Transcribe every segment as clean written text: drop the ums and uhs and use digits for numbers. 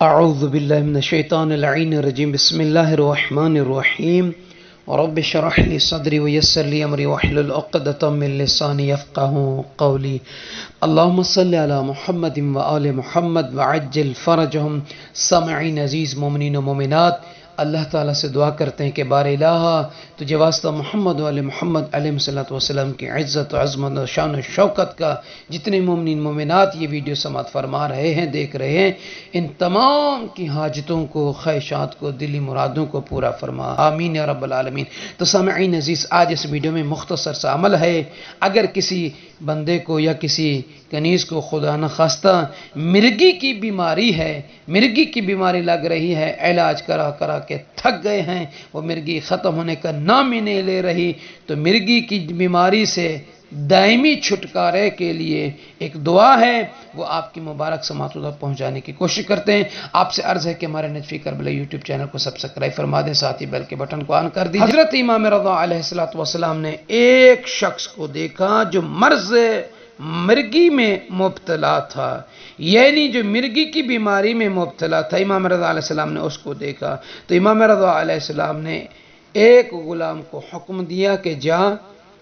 اعوذ باللہ من الشیطان اللعین الرجیم بسم اللہ الرحمن الرحیم رب اشرح لی صدری ویسر لی امری واحلل عقدۃ من لسانی یفقهوا قولی اللہم صلی علی محمد وآل محمد وعجل فرجہم. سامعین عزیز مومنین و مومنات، اللہ تعالیٰ سے دعا کرتے ہیں کہ بار الہ تجھے واسطہ محمد و آل محمد علیہ الصلوۃ والسلام کی عزت و عظمت و شان و شوکت کا جتنے مومنین مومنات یہ ویڈیو سماعت فرما رہے ہیں، دیکھ رہے ہیں، ان تمام کی حاجتوں کو، خواہشات کو، دلی مرادوں کو پورا فرما، آمین یا رب العالمین. تو سامعین عزیز، آج اس ویڈیو میں مختصر سا عمل ہے. اگر کسی بندے کو یا کسی کنیز کو خدا نخواستہ مرگی کی بیماری ہے، مرگی کی بیماری لگ رہی ہے، علاج کرا کرا کے تھک گئے ہیں، وہ مرگی ختم ہونے کا نام ہی نہیں لے رہی، تو مرگی کی بیماری سے دائمی چھٹکارے کے لیے ایک دعا ہے، وہ آپ کی مبارک سماعتوں تک پہنچانے کی کوشش کرتے ہیں. آپ سے عرض ہے کہ ہمارے نجفی کربلا یوٹیوب چینل کو سبسکرائب فرما دیں، ساتھ ہی بیل کے بٹن کو آن کر دیجیے. حضرت امام رضا علیہ السلام نے ایک شخص کو دیکھا جو مرض مرگی میں مبتلا تھا، یعنی جو مرگی کی بیماری میں مبتلا تھا. امام رضا علیہ السلام نے اس کو دیکھا تو امام رضا علیہ السلام نے ایک غلام کو حکم دیا کہ جا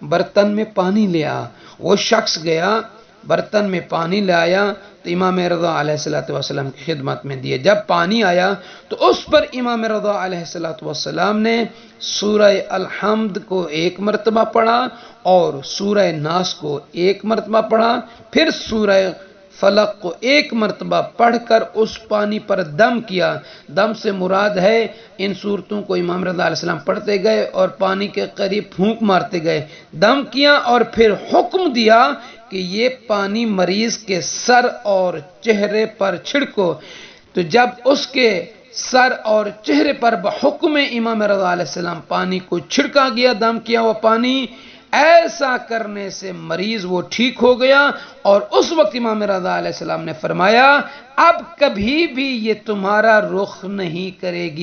برتن میں پانی لے آ. وہ شخص گیا، برتن میں پانی لایا تو امام رضا علیہ السلام کی خدمت میں دیا. جب پانی آیا تو اس پر امام رضا علیہ السلام نے سورہ الحمد کو ایک مرتبہ پڑھا اور سورہ ناس کو ایک مرتبہ پڑھا، پھر سورہ فلق کو ایک مرتبہ پڑھ کر اس پانی پر دم کیا. دم سے مراد ہے ان صورتوں کو امام رضا علیہ السلام پڑھتے گئے اور پانی کے قریب پھونک مارتے گئے، دم کیا اور پھر حکم دیا کہ یہ پانی مریض کے سر اور چہرے پر چھڑکو. تو جب اس کے سر اور چہرے پر بحکم امام رضا علیہ السلام پانی کو چھڑکا گیا، دم کیا وہ پانی، ایسا کرنے سے مریض وہ ٹھیک ہو گیا. اور اس وقت امام رضا علیہ السلام نے فرمایا اب کبھی بھی یہ تمہارا رخ نہیں کرے گی.